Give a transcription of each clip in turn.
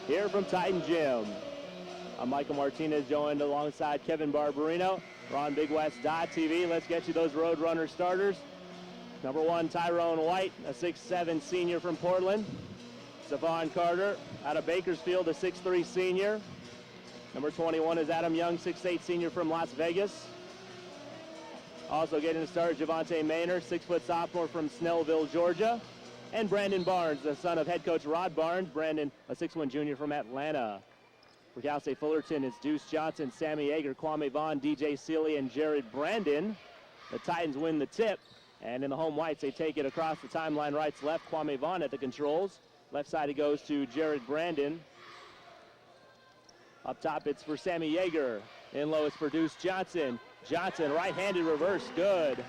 here from Titan Gym. I'm Michael Martinez, joined alongside Kevin Barbarino. We're on BigWest.tv. Let's get you those Roadrunner starters. Number 1, Tyrone White, a 6'7" senior from Portland. Savon Carter out of Bakersfield, a 6'3" senior. Number 21 is Adam Young, 6'8" senior from Las Vegas. Also getting the start, Javante Maynor, 6-foot sophomore from Snellville, Georgia. And Brandon Barnes, the son of head coach Rod Barnes. Brandon, a 6'1" junior from Atlanta. For Cal State Fullerton, it's Deuce Johnson, Sammy Yeager, Kwame Vaughn, DJ Sealy, and Jared Brandon. The Titans win the tip. And in the home whites, they take it across the timeline, right to left. Kwame Vaughn at the controls. Left side it goes to Jared Brandon. Up top, it's for Sammy Yeager. In low, it's for Deuce Johnson. Johnson, right-handed reverse, good.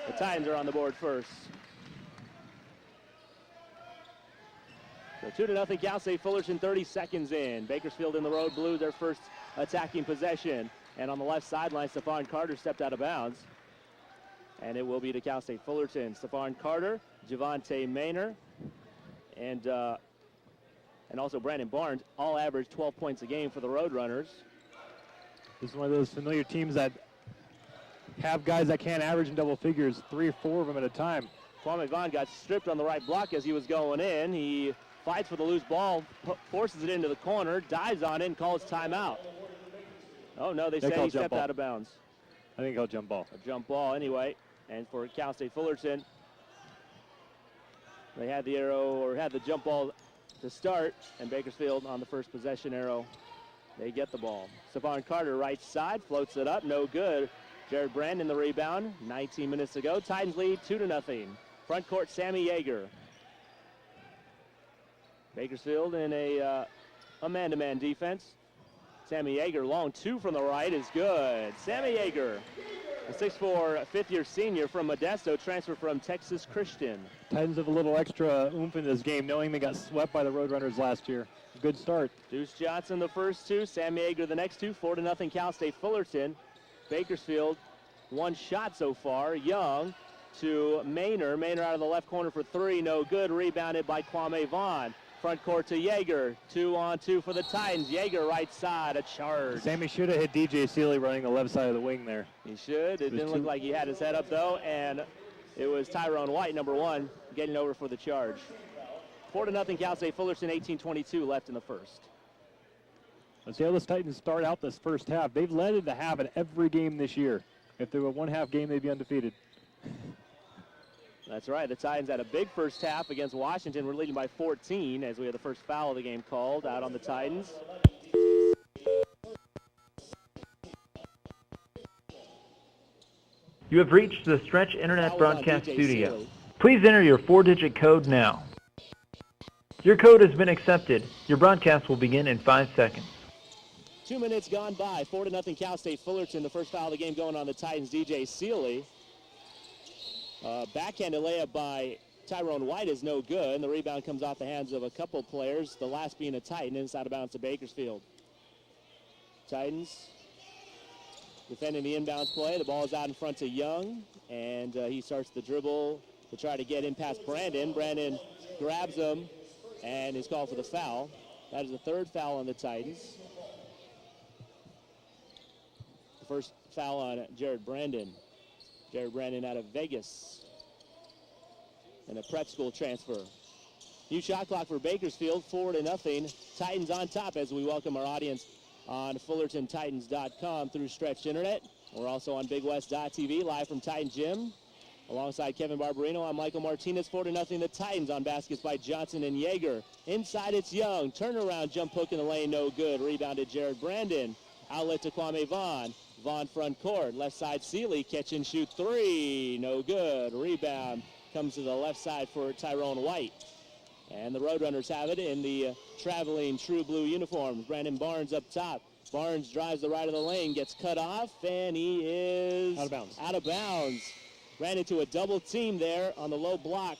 The Titans are on the board first. So 2-0 Cal State Fullerton, 30 seconds in. Bakersfield in the road blue, their first attacking possession. And on the left sideline, Stephon Carter stepped out of bounds. And it will be to Cal State Fullerton. Stephon Carter, Javante Maynor, and also Brandon Barnes, all average 12 points a game for the Roadrunners. This is one of those familiar teams that have guys that can't average in double figures, 3 or 4 of them at a time. Kwame Vaughn got stripped on the right block as he was going in. He fights for the loose ball, forces it into the corner, dives on it, and calls timeout. Oh, no, they say he stepped out of bounds. I think he'll jump ball. A jump ball anyway. And for Cal State Fullerton, they had the arrow, or had the jump ball to start, and Bakersfield on the first possession arrow, they get the ball. Stephon Carter, right side, floats it up, no good. Jared Brandon, the rebound, 19 minutes ago. Titans lead 2-0. Front court, Sammy Yeager. Bakersfield in a man-to-man defense. Sammy Yeager, long 2 from the right is good. Sammy Yeager, a 6'4", fifth-year senior from Modesto, transferred from Texas Christian. Titans have a little extra oomph in this game, knowing they got swept by the Roadrunners last year. Good start. Deuce Johnson the first 2, Sammy Yeager the next 2, 4-0 Cal State Fullerton. Bakersfield, 1 shot so far. Young to Maynor. Maynor out of the left corner for 3, no good. Rebounded by Kwame Vaughn. Front court to Yeager. 2-on-2 for the Titans. Yeager right side, a charge. Sammy should have hit DJ Sealy running the left side of the wing there. He should. It didn't look like he had his head up though, and it was Tyrone White, number 1, getting over for the charge. 4-0 Cal State Fullerton, 18:22 left in the first. Let's see how the Titans start out this first half. They've led in the half in every game this year. If they were a one-half game, they'd be undefeated. That's right. The Titans had a big first half against Washington. We're leading by 14 as we had the first foul of the game called out on the Titans. You have reached the Stretch Internet Broadcast Studio. Please enter your 4-digit code now. Your code has been accepted. Your broadcast will begin in 5 seconds. 2 minutes gone by. 4-0 Cal State Fullerton. The first foul of the game going on the Titans, DJ Sealy. Backhanded layup by Tyrone White is no good, and the rebound comes off the hands of a couple players, the last being a Titan, inside of bounds to Bakersfield. Titans defending the inbound play. The ball is out in front to Young, and he starts the dribble to try to get in past Brandon. Brandon grabs him and is called for the foul. That is the 3rd foul on the Titans. The first foul on Jared Brandon. Jared Brandon out of Vegas and a prep school transfer. New shot clock for Bakersfield, 4-0. Titans on top as we welcome our audience on FullertonTitans.com through Stretched Internet. We're also on BigWest.tv, live from Titan Gym. Alongside Kevin Barbarino, I'm Michael Martinez. 4-0 the Titans on baskets by Johnson and Yeager. Inside it's Young. Turnaround jump hook in the lane, no good. Rebounded Jared Brandon. Outlet to Kwame Vaughn. Vaughn front court. Left side Sealy. Catch and shoot 3. No good. Rebound comes to the left side for Tyrone White. And the Roadrunners have it in the traveling true blue uniforms. Brandon Barnes up top. Barnes drives the right of the lane, gets cut off, and he is out of bounds. Ran into a double team there on the low block,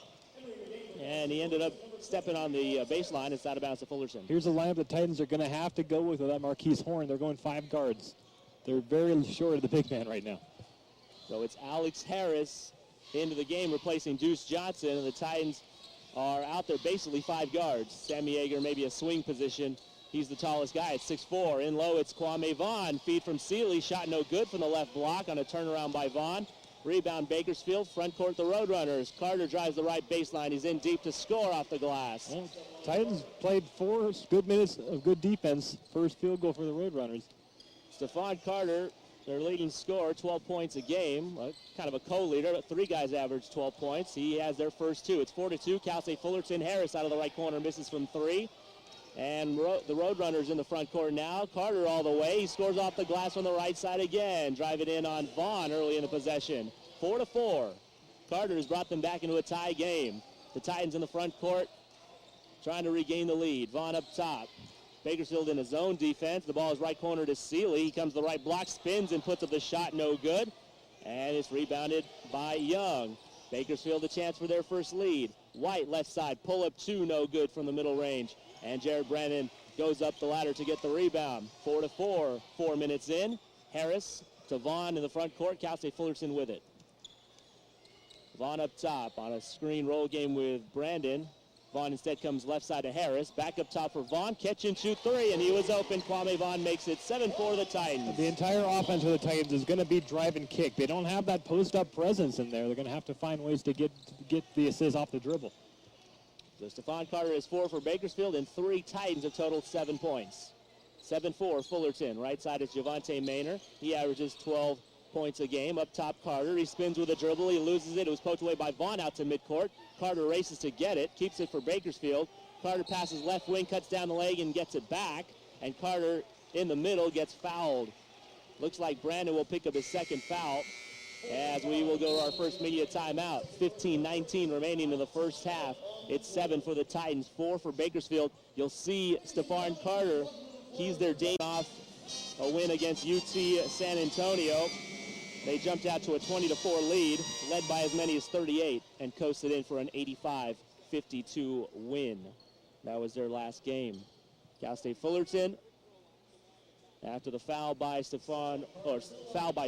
and he ended up stepping on the baseline. It's out of bounds to Fullerton. Here's a lineup the Titans are going to have to go with that Marquise Horn. They're going 5 guards. They're very short of the big man right now. So it's Alex Harris into the game, replacing Deuce Johnson, and the Titans are out there basically 5 guards. Sammy Yeager maybe a swing position. He's the tallest guy at 6'4". In low, it's Kwame Vaughn. Feed from Seeley. Shot no good from the left block on a turnaround by Vaughn. Rebound Bakersfield. Front court the Roadrunners. Carter drives the right baseline. He's in deep to score off the glass. Well, Titans played 4 good minutes of good defense. First field goal for the Roadrunners. Stephon Carter, their leading scorer, 12 points a game. Kind of a co-leader, but 3 guys average 12 points. He has their first 2. It's 4-2. Cal State Fullerton. Harris out of the right corner misses from 3. And the Roadrunners in the front court now. Carter all the way. He scores off the glass on the right side again. Drive it in on Vaughn early in the possession. 4-4. Carter has brought them back into a tie game. The Titans in the front court trying to regain the lead. Vaughn up top. Bakersfield in a zone defense. The ball is right corner to Seeley. He comes to the right block, spins and puts up the shot, no good. And it's rebounded by Young. Bakersfield a chance for their first lead. White left side, pull up 2, no good from the middle range. And Jared Brandon goes up the ladder to get the rebound. 4-4, 4 minutes in. Harris to Vaughn in the front court. Cal State Fullerton with it. Vaughn up top on a screen roll game with Brandon. Vaughn instead comes left side to Harris. Back up top for Vaughn. Catch and shoot 3, and he was open. Kwame Vaughn makes it 7-4 the Titans. The entire offense for the Titans is going to be drive and kick. They don't have that post-up presence in there. They're going to have to find ways to get the assist off the dribble. So Stephon Carter is 4 for Bakersfield, and 3 Titans have totaled 7 points. 7-4 Fullerton. Right side is Javante Maynor. He averages 12 points a game. Up top, Carter. He spins with a dribble. He loses it. It was poked away by Vaughn out to midcourt. Carter races to get it. Keeps it for Bakersfield. Carter passes left wing, cuts down the leg, and gets it back. And Carter in the middle gets fouled. Looks like Brandon will pick up his second foul as we will go to our first media timeout. 15-19 remaining in the first half. It's 7 for the Titans, 4 for Bakersfield. You'll see Stephon Carter. He's their day off a win against UT San Antonio. They jumped out to a 20-4 lead, led by as many as 38, and coasted in for an 85-52 win. That was their last game. Cal State Fullerton, after the foul by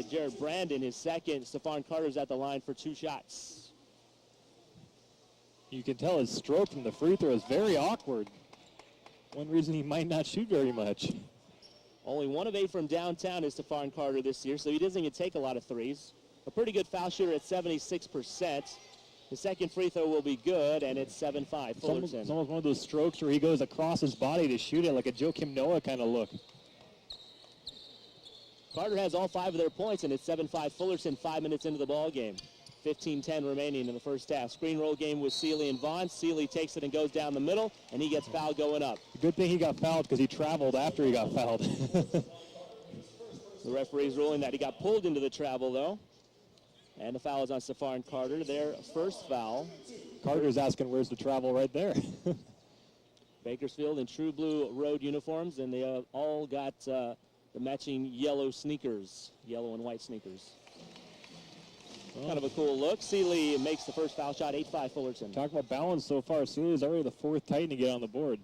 Jared Brandon, his second. Stephon Carter's at the line for 2 shots. You can tell his stroke from the free throw is very awkward. One reason he might not shoot very much. Only 1 of 8 from downtown is Stephon Carter this year, so he doesn't even take a lot of threes. A pretty good foul shooter at 76%. His second free throw will be good, and it's 7-5 Fullerton. It's almost one of those strokes where he goes across his body to shoot it, like a Joakim Noah kind of look. Carter has all 5 of their points, and it's 7-5 Fullerton 5 minutes into the ball game. 15-10 remaining in the first half. Screen roll game with Seeley and Vaughn. Seeley takes it and goes down the middle, and he gets fouled going up. Good thing he got fouled because he traveled after he got fouled. The referee's ruling that he got pulled into the travel, though. And the foul is on Stephon Carter, their first foul. Carter's asking where's the travel right there. Bakersfield in true blue road uniforms, and they all got the matching yellow sneakers, yellow and white sneakers. Kind of a cool look. Seeley makes the first foul shot, 8-5 Fullerton. Talk about balance so far. Seeley's already the 4th Titan to get on the board.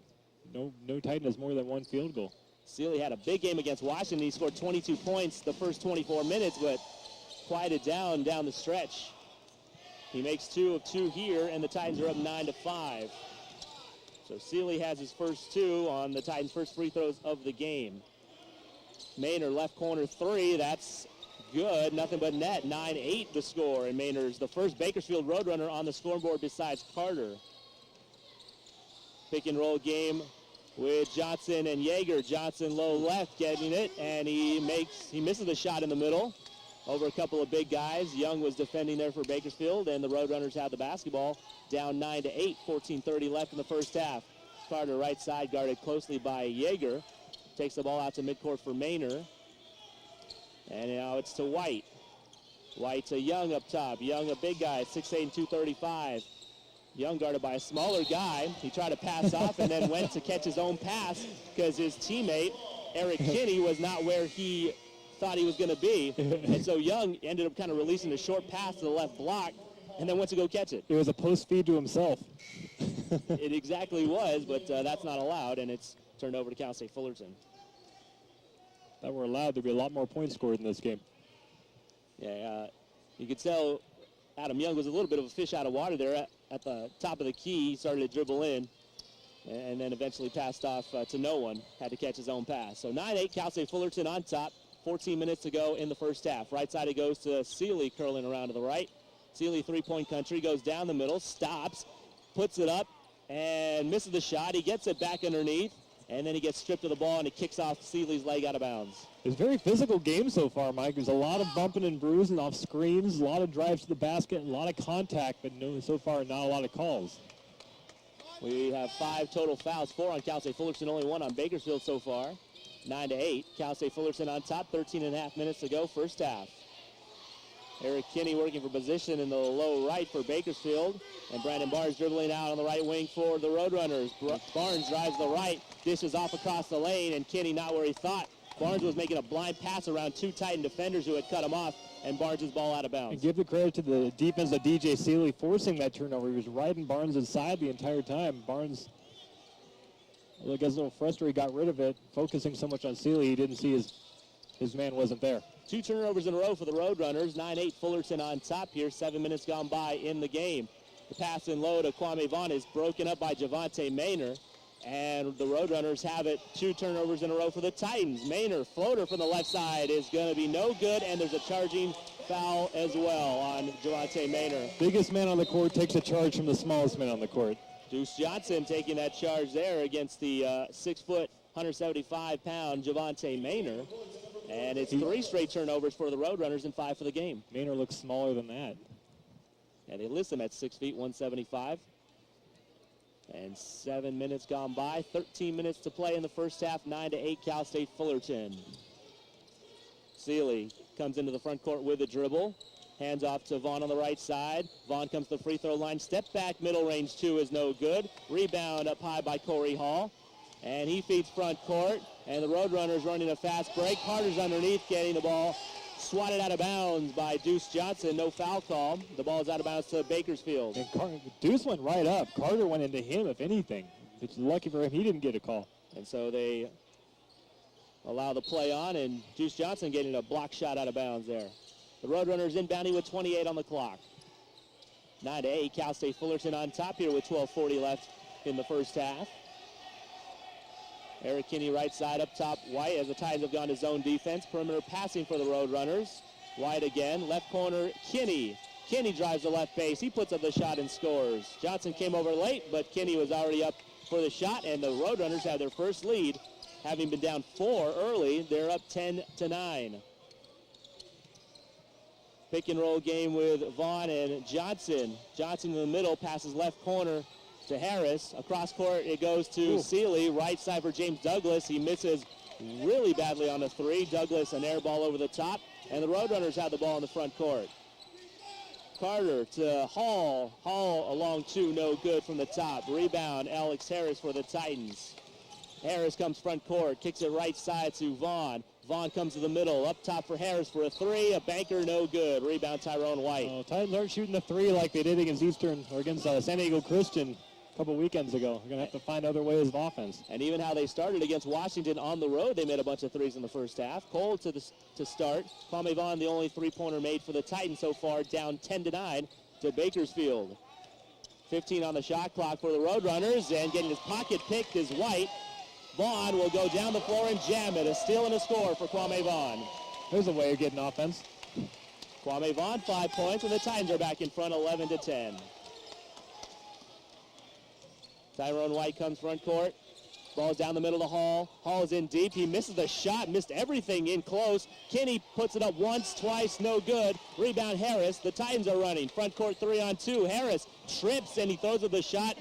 No Titan has more than 1 field goal. Seeley had a big game against Washington. He scored 22 points the first 24 minutes, but quieted down the stretch. He makes 2 of 2 here, and the Titans are up 9-5. So Seeley has his first 2 on the Titans' first free throws of the game. Maynor left corner 3. That's good. Nothing but net. 9-8 the score, and Maynor's the first Bakersfield Roadrunner on the scoreboard besides Carter. Pick and roll game with Johnson and Yeager. Johnson low left getting it, and he misses the shot in the middle over a couple of big guys. Young was defending there for Bakersfield, and the Roadrunners had the basketball down 9-8, 14:30 left in the first half. Carter right side guarded closely by Yeager. Takes the ball out to midcourt for Maynor. And now it's to White. White to Young up top. Young, a big guy, 6'8" and 235. Young guarded by a smaller guy. He tried to pass off and then went to catch his own pass because his teammate, Eric Kinney, was not where he thought he was going to be. And so Young ended up kind of releasing a short pass to the left block and then went to go catch it. It was a post feed to himself. It exactly was, but that's not allowed, and it's turned over to Cal State Fullerton. That were allowed, there'd be a lot more points scored in this game. Yeah, you could tell Adam Young was a little bit of a fish out of water there. at the top of the key. He started to dribble in and then eventually passed off to no one. Had to catch his own pass. So 9-8, Cal State Fullerton on top. 14 minutes to go in the first half. Right side it goes to Seeley, curling around to the right. Seeley, three-point country, goes down the middle, stops, puts it up, and misses the shot. He gets it back underneath, and then he gets stripped of the ball, and it kicks off Seeley's leg out of bounds. It's a very physical game so far, Mike. There's a lot of bumping and bruising off screens, a lot of drives to the basket, a lot of contact, but no, so far not a lot of calls. We have 5 total fouls, 4 on Cal State Fullerton, only 1 on Bakersfield so far. 9-8, Cal State Fullerton on top, 13.5 minutes to go, first half. Eric Kinney working for position in the low right for Bakersfield, and Brandon Barnes dribbling out on the right wing for the Roadrunners. Barnes drives the right, dishes off across the lane, and Kinney not where he thought. Barnes was making a blind pass around 2 Titan defenders who had cut him off, and Barnes' ball out of bounds. And give the credit to the defense of DJ Seeley forcing that turnover. He was riding Barnes' side the entire time. Barnes, I guess a little frustrated, got rid of it, focusing so much on Seeley, he didn't see his man wasn't there. 2 turnovers in a row for the Roadrunners. 9-8 Fullerton on top here. 7 minutes gone by in the game. The pass in low to Kwame Vaughn is broken up by Javante Maynor. And the Roadrunners have it. 2 turnovers in a row for the Titans. Maynor, floater from the left side, is going to be no good. And there's a charging foul as well on Javante Maynor. Biggest man on the court takes a charge from the smallest man on the court. Deuce Johnson taking that charge there against the 6-foot, 175-pound Javante Maynor. And it's 3 straight turnovers for the Roadrunners and 5 for the game. Maynor looks smaller than that. And they list him at 6 feet, 175. And 7 minutes gone by. 13 minutes to play in the first half. 9-8 Cal State Fullerton. Seeley comes into the front court with a dribble. Hands off to Vaughn on the right side. Vaughn comes to the free throw line. Step back, middle range 2 is no good. Rebound up high by Corey Hall. And he feeds front court. And the Roadrunners running a fast break. Carter's underneath getting the ball. Swatted out of bounds by Deuce Johnson. No foul call. The ball is out of bounds to Bakersfield. And Deuce went right up. Carter went into him, if anything. It's lucky for him he didn't get a call. And so they allow the play on, and Deuce Johnson getting a block shot out of bounds there. The Roadrunners inbounding with 28 on the clock. 9-8, Cal State Fullerton on top here with 12:40 left in the first half. Eric Kinney right side up top, White, as the Titans have gone to zone defense. Perimeter passing for the Roadrunners. White again, left corner, Kinney. Kinney drives the left base. He puts up the shot and scores. Johnson came over late, but Kinney was already up for the shot, and the Roadrunners have their first lead. Having been down 4 early, they're up 10-9. Pick and roll game with Vaughn and Johnson. Johnson in the middle, passes left corner to Harris. Across court, it goes to Seeley. Right side for James Douglas. He misses really badly on a 3. Douglas, an air ball over the top. And the Roadrunners have the ball in the front court. Carter to Hall. Hall along 2, no good from the top. Rebound, Alex Harris for the Titans. Harris comes front court, kicks it right side to Vaughn. Vaughn comes to the middle, up top for Harris for a 3. A banker, no good. Rebound, Tyrone White. Oh, Titans aren't shooting the 3 like they did against Eastern or against San Diego Christian a couple weekends ago. They're going to have to find other ways of offense. And even how they started against Washington on the road, they made a bunch of 3s in the first half. Cole to start. Kwame Vaughn, the only 3-pointer made for the Titans so far, down 10-9 to Bakersfield. 15 on the shot clock for the Roadrunners, and getting his pocket picked is White. Vaughn will go down the floor and jam it. A steal and a score for Kwame Vaughn. There's a way of getting offense. Kwame Vaughn, 5 points, and the Titans are back in front, 11-10. Tyrone White comes front court. Ball's down the middle to Hall. Hall is in deep. He misses the shot, missed everything in close. Kinney puts it up once, twice, no good. Rebound Harris. The Titans are running. Front court 3-on-2. Harris trips and he throws with the shot.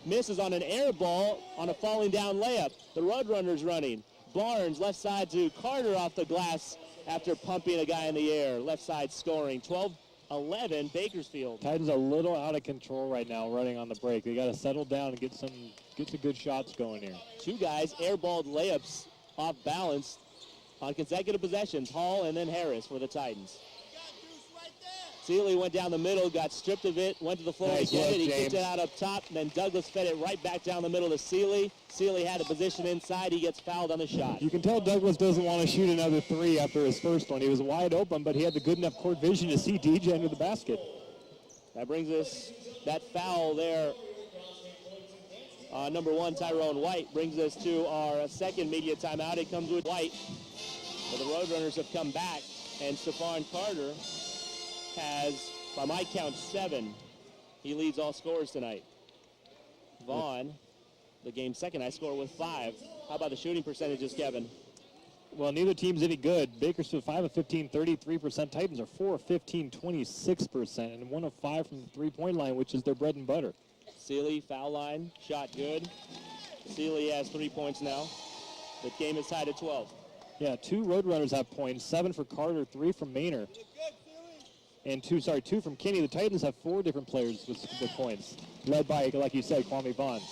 Misses on an air ball on a falling down layup. The Roadrunners running. Barnes left side to Carter off the glass after pumping a guy in the air. Left side scoring. 12-11 Bakersfield. Titans a little out of control right now running on the break. They got to settle down and get some good shots going here. 2 guys airballed layups off balance on consecutive possessions. Hall and then Harris for the Titans. Seeley went down the middle, got stripped of it, went to the floor, nice again, look, he James. kicked it out up top, and then Douglas fed it right back down the middle to Seeley. Seeley had a position inside. He gets fouled on the shot. You can tell Douglas doesn't want to shoot another 3 after his first one. He was wide open, but he had the good enough court vision to see DJ under the basket. That brings us, that foul there, number 1, Tyrone White, brings us to our second media timeout. It comes with White, but the Roadrunners have come back, and Stephon Carter has, by my count, 7. He leads all scorers tonight. Vaughn, the game's second high scorer with 5. How about the shooting percentages, Kevin? Well, neither team's any good. Bakersfield 5 of 15, 33%. Titans are 4 of 15, 26%, and 1 of 5 from the three-point line, which is their bread and butter. Seeley, foul line, shot good. Seeley has 3 points now. The game is tied at 12. Yeah, 2 Roadrunners have points, 7 for Carter, 3 from Maynor, and 2 from Kinney. The Titans have 4 different players with points, led by, like you said, Kwame Vaughn.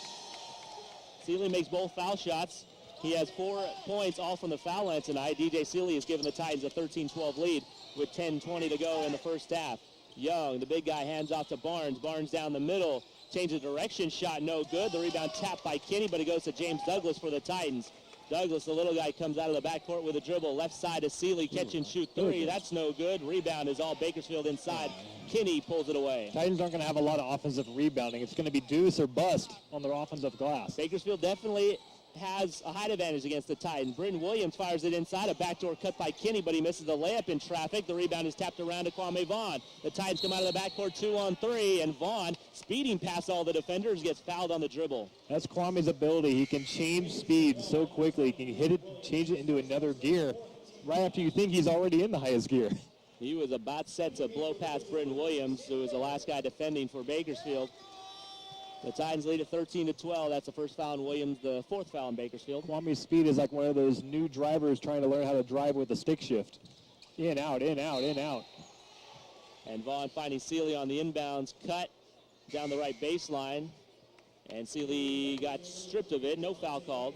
Seeley makes both foul shots. He has 4 points, all from the foul line tonight. DJ Seeley has given the Titans a 13-12 lead with 10:20 to go in the first half. Young, the big guy, hands off to Barnes. Barnes down the middle, changes direction, shot no good. The rebound tapped by Kinney, but it goes to James Douglas for the Titans. Douglas, the little guy, comes out of the backcourt with a dribble. Left side to Seeley, catch and shoot 3. That's no good. Rebound is all Bakersfield inside. Kinney pulls it away. Titans aren't going to have a lot of offensive rebounding. It's going to be deuce or bust on their offensive glass. Bakersfield definitely has a height advantage against the Titans. Britton Williams fires it inside, a backdoor cut by Kinney, but he misses the layup in traffic. The rebound is tapped around to Kwame Vaughn. The Titans come out of the backcourt 2-on-3, and Vaughn, speeding past all the defenders, gets fouled on the dribble. That's Kwame's ability. He can change speed so quickly. He can hit it, change it into another gear right after you think he's already in the highest gear. He was about set to blow past Britton Williams, who was the last guy defending for Bakersfield. The Titans lead at 13-12. That's the first foul on Williams, the 4th foul in Bakersfield. Kwame's speed is like one of those new drivers trying to learn how to drive with a stick shift. In, out, in, out, in, out. And Vaughn finding Seeley on the inbounds cut down the right baseline. And Seeley got stripped of it. No foul called.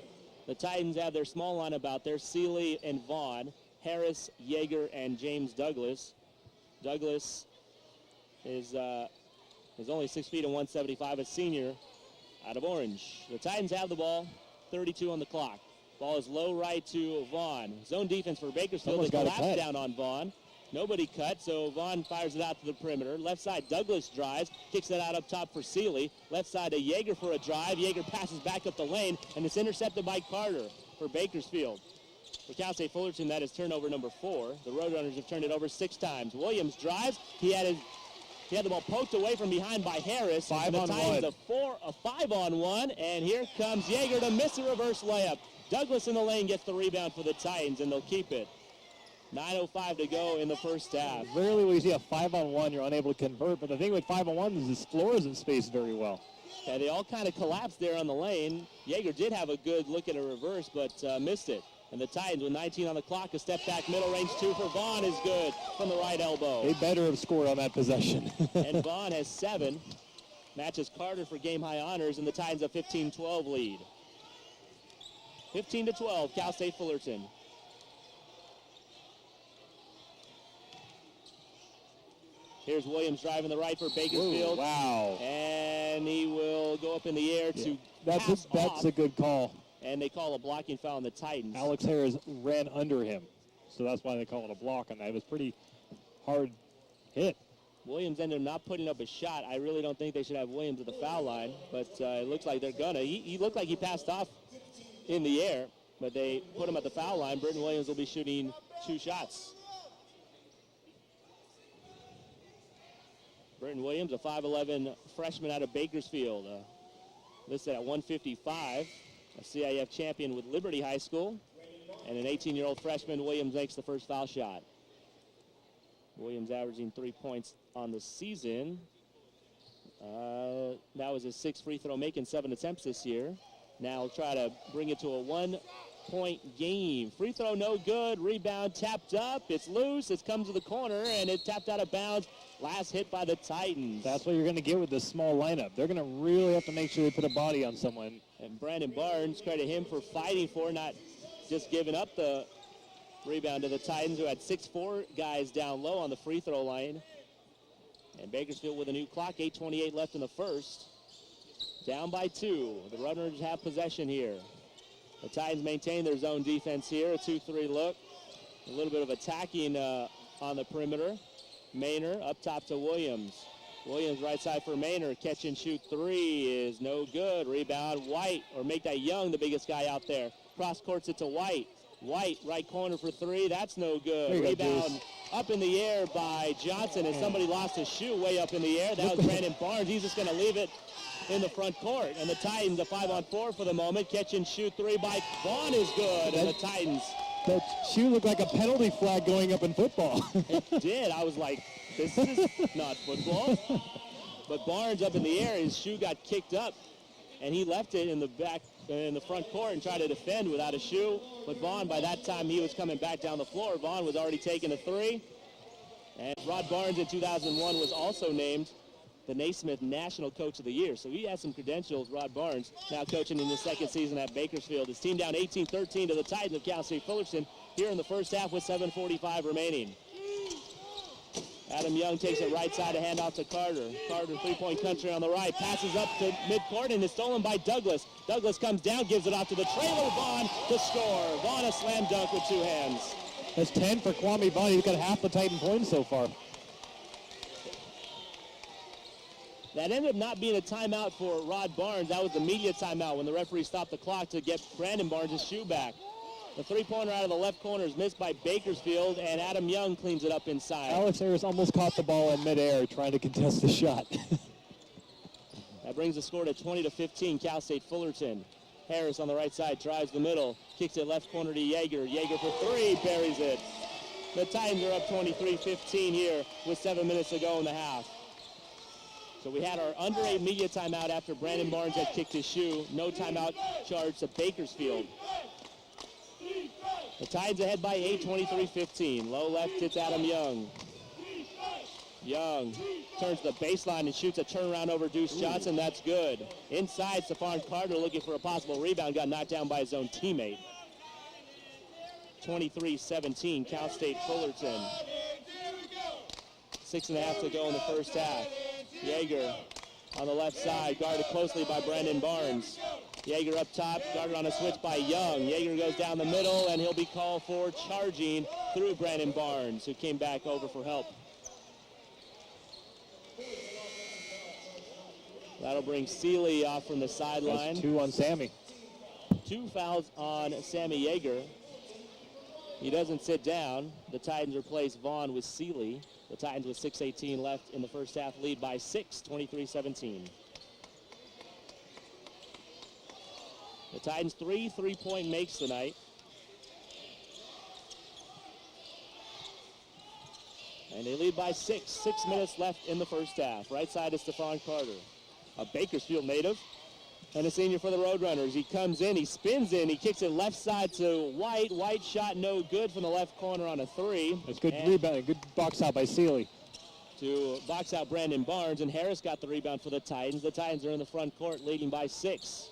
The Titans have their small lineup out there. Seeley and Vaughn, Harris, Yeager, and James Douglas. Douglas is only 6 feet and 175, a senior out of Orange. The Titans have the ball, 32 on the clock. Ball is low right to Vaughn. Zone defense for Bakersfield. They collapse down on Vaughn. Nobody cut, so Vaughn fires it out to the perimeter. Left side, Douglas drives, kicks it out up top for Seeley. Left side to Yeager for a drive. Yeager passes back up the lane, and it's intercepted by Carter for Bakersfield. For Cal State Fullerton, that is turnover number 4. The Roadrunners have turned it over 6 times. Williams drives. He had the ball poked away from behind by Harris. 5 on 1. A 5-on-1, and here comes Yeager to miss a reverse layup. Douglas in the lane gets the rebound for the Titans, and they'll keep it. 9:05 to go in the first half. Rarely when you see a 5-on-1, you're unable to convert, but the thing with 5-on-1 is this floor isn't spaced very well. Yeah, they all kind of collapsed there on the lane. Yeager did have a good look at a reverse, but missed it. And the Titans with 19 on the clock, a step back, middle range 2 for Vaughn is good from the right elbow. They better have scored on that possession. And Vaughn has 7, matches Carter for game high honors, and the Titans a 15-12 lead. 15-12, Cal State Fullerton. Here's Williams driving the right for Bakersfield. Whoa, wow. And he will go up in the air to That's a good call. And they call a blocking foul on the Titans. Alex Harris ran under him, so that's why they call it a block on that. It was pretty hard hit. Williams ended up not putting up a shot. I really don't think they should have Williams at the foul line, but it looks like they're gonna. He looked like he passed off in the air, but they put him at the foul line. Britton Williams will be shooting 2 shots. Britton Williams, a 5'11 freshman out of Bakersfield, listed at 155. A CIF champion with Liberty High School, and an 18-year-old freshman. Williams makes the first foul shot. Williams averaging 3 points on the season. That was his 6th free throw make in 7 attempts this year. Now he'll try to bring it to a 1-point game. Free throw no good. Rebound tapped up. It's loose. It comes to the corner, and it tapped out of bounds. Last hit by the Titans. That's what you're going to get with this small lineup. They're going to really have to make sure they put a body on someone. And Brandon Barnes, credit him for fighting for, not just giving up the rebound to the Titans, who had 6'4" guys down low on the free throw line. And Bakersfield with a new clock, 8:28 left in the first. Down by 2. The Runners have possession here. The Titans maintain their zone defense here, a 2-3 look. A little bit of attacking on the perimeter. Maynor up top to Williams. Williams right side for Maynard. Catch and shoot three is no good. Rebound White, or make that Young the biggest guy out there. Cross courts it to White. White right corner for three. That's no good. Rebound up in the air by Johnson, and somebody lost a shoe way up in the air. That was Brandon Barnes. He's just going to leave it in the front court. And the Titans, a 5-on-4 for the moment. Catch and shoot three by Vaughn is good. And the Titans. That shoe looked like a penalty flag going up in football. It did. I was like, this is not football. But Barnes up in the air, his shoe got kicked up, and he left it in the front court and tried to defend without a shoe. But Vaughn, by that time, he was coming back down the floor. Vaughn was already taking a three. And Rod Barnes in 2001 was also named the Naismith National Coach of the Year. So he has some credentials, Rod Barnes, now coaching in his second season at Bakersfield. His team down 18-13 to the Titans of Cal State Fullerton here in the first half with 7:45 remaining. Adam Young takes it right side, a handoff to Carter. Carter, three-point country on the right, passes up to midcourt and is stolen by Douglas. Douglas comes down, gives it off to the trailer, Vaughn, to score. Vaughn a slam dunk with two hands. That's 10 for Kwame Vaughn. He's got half the Titan points so far. That ended up not being a timeout for Rod Barnes. That was the media timeout when the referee stopped the clock to get Brandon Barnes' shoe back. The three-pointer out of the left corner is missed by Bakersfield, and Adam Young cleans it up inside. Alex Harris almost caught the ball in midair trying to contest the shot. That brings the score to 20-15, Cal State Fullerton. Harris on the right side drives the middle, kicks it left corner to Yeager. Yeager for three, buries it. The Titans are up 23-15 here with 7 minutes to go in the half. So we had our under 8 media timeout after Brandon Barnes had kicked his shoe. No timeout charge to Bakersfield. The Titans ahead by 8, 23-15. Low left hits Adam Young. Young turns the baseline and shoots a turnaround over Deuce Johnson. That's good. Inside, Stephon Carter looking for a possible rebound. Got knocked down by his own teammate. 23-17, Cal State Fullerton. 6.5 to go in the first half. Yeager on the left side, guarded closely by Brandon Barnes. Yeager up top, guarded on a switch by Young. Yeager goes down the middle, and he'll be called for charging through Brandon Barnes, who came back over for help. That'll bring Seeley off from the sideline. That's 2 on Sammy. 2 fouls on Sammy Yeager. He doesn't sit down. The Titans replace Vaughn with Seeley. The Titans with 6:18 left in the first half, lead by 6, 23-17. The Titans 3 3-point makes tonight. And they lead by 6. 6 minutes left in the first half. Right side is Stephon Carter, a Bakersfield native and a senior for the Roadrunners. He comes in, he spins in, he kicks it left side to White. White shot no good from the left corner on a three. That's good rebound, good box out by Seeley. To box out Brandon Barnes, and Harris got the rebound for the Titans. The Titans are in the front court leading by 6.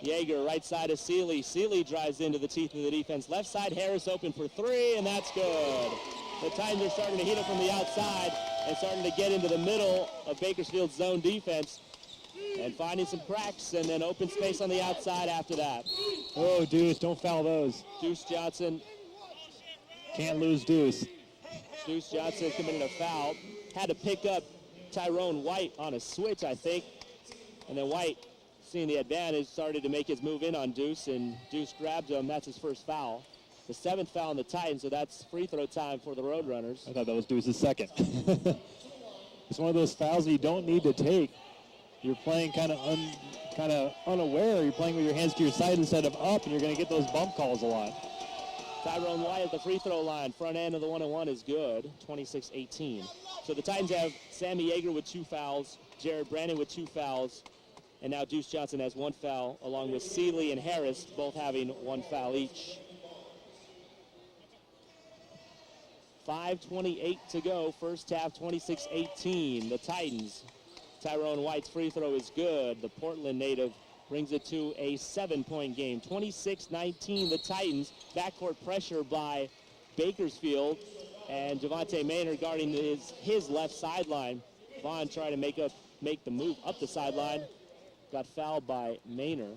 Yeager, right side of Seeley. Seeley drives into the teeth of the defense. Left side, Harris open for three, and that's good. The Titans are starting to heat it from the outside and starting to get into the middle of Bakersfield's zone defense and finding some cracks and then open space on the outside after that. Oh, Deuce, don't foul those. Deuce Johnson. Can't lose Deuce. Deuce Johnson committed a foul. Had to pick up Tyrone White on a switch, I think. And then White, seeing the advantage, started to make his move in on Deuce, and Deuce grabbed him. That's his first foul. The 7th foul on the Titans, so that's free throw time for the Roadrunners. I thought that was Deuce's second. It's one of those fouls that you don't need to take. You're playing kind of unaware. You're playing with your hands to your side instead of up, and you're going to get those bump calls a lot. Tyrone White at the free throw line. Front end of the 1-on-1 is good, 26-18. So the Titans have Sammy Yeager with 2 fouls, Jared Brandon with 2 fouls, and now Deuce Johnson has 1 foul, along with Seeley and Harris both having 1 foul each. 5:28 to go, first half, 26-18. The Titans, Tyrone White's free throw is good. The Portland native brings it to a 7-point game. 26-19, the Titans. Backcourt pressure by Bakersfield, and Javante Maynard guarding his left sideline. Vaughn trying to make the move up the sideline. Got fouled by Maynard.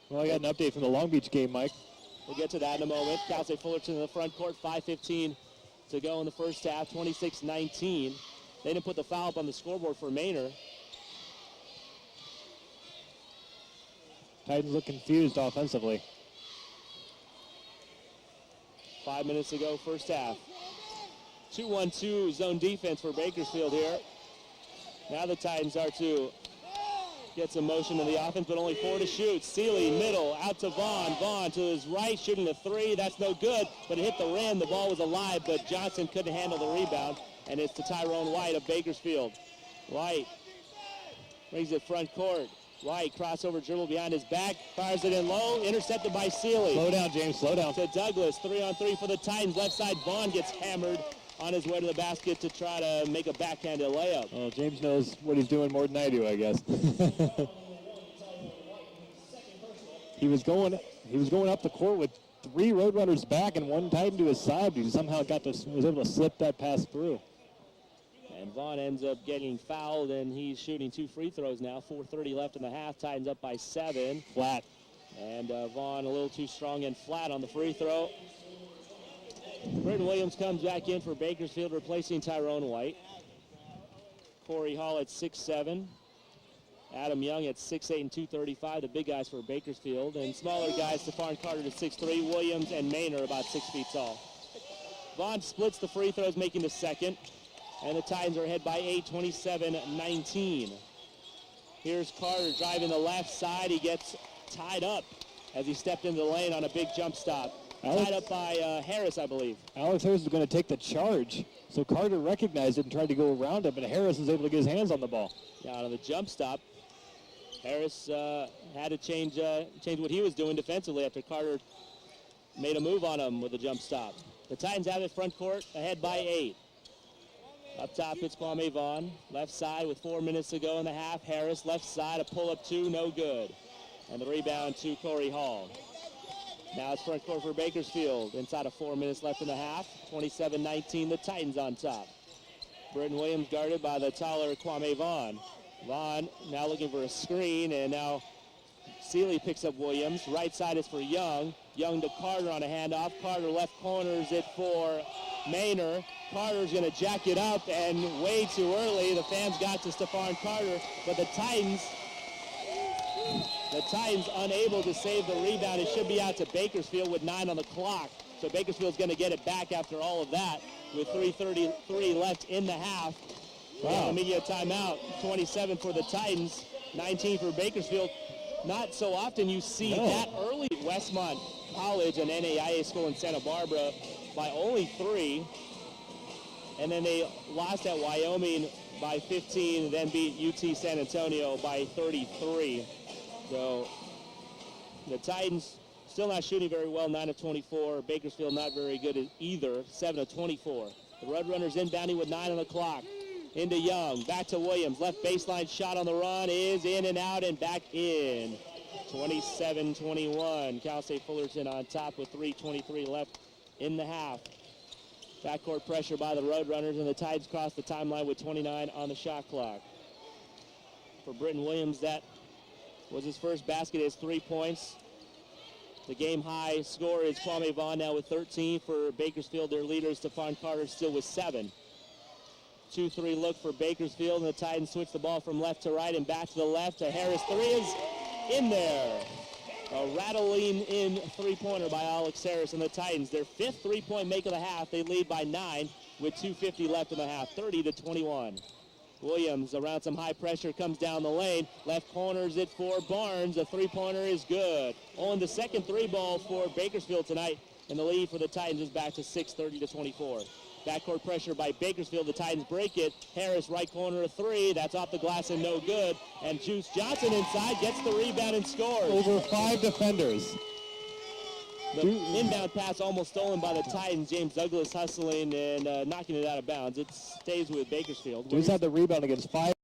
Well, I got an update from the Long Beach game, Mike. We'll get to that in a moment. Cal State Fullerton in the front court, 5:15 to go in the first half, 26-19. They didn't put the foul up on the scoreboard for Manor. Titans look confused offensively. 5 minutes to go, first half. 2-1-2 zone defense for Bakersfield here. Now the Titans are to get some motion in the offense, but only 4 to shoot. Seeley, middle, out to Vaughn. Vaughn to his right, shooting a 3. That's no good, but it hit the rim. The ball was alive, but Johnson couldn't handle the rebound, and it's to Tyrone White of Bakersfield. White brings it front court. White, crossover dribble behind his back, fires it in low, intercepted by Seeley. Slow down, James, slow down. To Douglas, 3-on-3 for the Titans. Left side, Vaughn gets hammered on his way to the basket to try to make a backhanded layup. Well, James knows what he's doing more than I do, I guess. he was going up the court with 3 Roadrunners back and 1 Titan to his side, but he somehow was able to slip that pass through. And Vaughn ends up getting fouled, and he's shooting 2 free throws now. 4:30 left in the half. Titans up by 7. Flat. And Vaughn a little too strong and flat on the free throw. Britton Williams comes back in for Bakersfield, replacing Tyrone White. Corey Hall at 6'7". Adam Young at 6'8" and 235, the big guys for Bakersfield. And smaller guys, Stephon Carter to 6'3". Williams and Maynor are about 6 feet tall. Vaughn splits the free throws, making the second. And the Titans are ahead by 8, 27-19. Here's Carter driving the left side. He gets tied up as he stepped into the lane on a big jump stop. Tied up by Harris, I believe. Alex Harris is going to take the charge. So Carter recognized it and tried to go around it, but Harris was able to get his hands on the ball. Yeah, on the jump stop, Harris had to change what he was doing defensively after Carter made a move on him with a jump stop. The Titans have it front court, ahead by 8. Up top, it's Kwame Vaughn. Left side with 4 minutes to go in the half. Harris, left side, a pull-up 2, no good. And the rebound to Corey Hall. Now it's front court for Bakersfield. Inside of 4 minutes left in the half. 27-19, the Titans on top. Britton Williams guarded by the taller Kwame Vaughn. Vaughn now looking for a screen, and now Seeley picks up Williams. Right side is for Young. Young to Carter on a handoff. Carter left corners it for Maynor. Carter's going to jack it up, and way too early. The fans got to Stephon Carter, but the Titans unable to save the rebound. It should be out to Bakersfield with 9 on the clock. So Bakersfield's going to get it back after all of that with 3:33 left in the half. Wow. The media timeout. 27 for the Titans, 19 for Bakersfield. Not so often you see that early. Westmont College, an NAIA school in Santa Barbara, by only 3. And then they lost at Wyoming by 15, then beat UT San Antonio by 33. So the Titans still not shooting very well, 9 of 24. Bakersfield not very good either, 7 of 24. The Roadrunners inbounding with 9 on the clock. Into Young, back to Williams. Left baseline shot on the run is in and out and back in. 27-21. Cal State Fullerton on top with 3:23 left in the half. Backcourt pressure by the Roadrunners, and the Titans cross the timeline with 29 on the shot clock. For Britton Williams, that was his first basket. His 3 points. The game high score is Kwame Vaughn now with 13. For Bakersfield, their leader, Stephon Carter, still with 7. 2-3 look for Bakersfield, and the Titans switch the ball from left to right and back to the left to Harris. 3 is in there. A rattling in three-pointer by Alex Harris and the Titans. Their 5th three-point make of the half. They lead by 9 with 2:50 left in the half, 30-21. Williams around some high pressure comes down the lane. Left corners it for Barnes. The three-pointer is good. On the second 3 ball for Bakersfield tonight, and the lead for the Titans is back to 6, 30-24. Backcourt pressure by Bakersfield. The Titans break it. Harris, right corner, a 3. That's off the glass and no good. And Juice Johnson inside gets the rebound and scores. Over 5 defenders. The inbound pass almost stolen by the Titans. James Douglas hustling and knocking it out of bounds. It stays with Bakersfield. Juice had the rebound against 5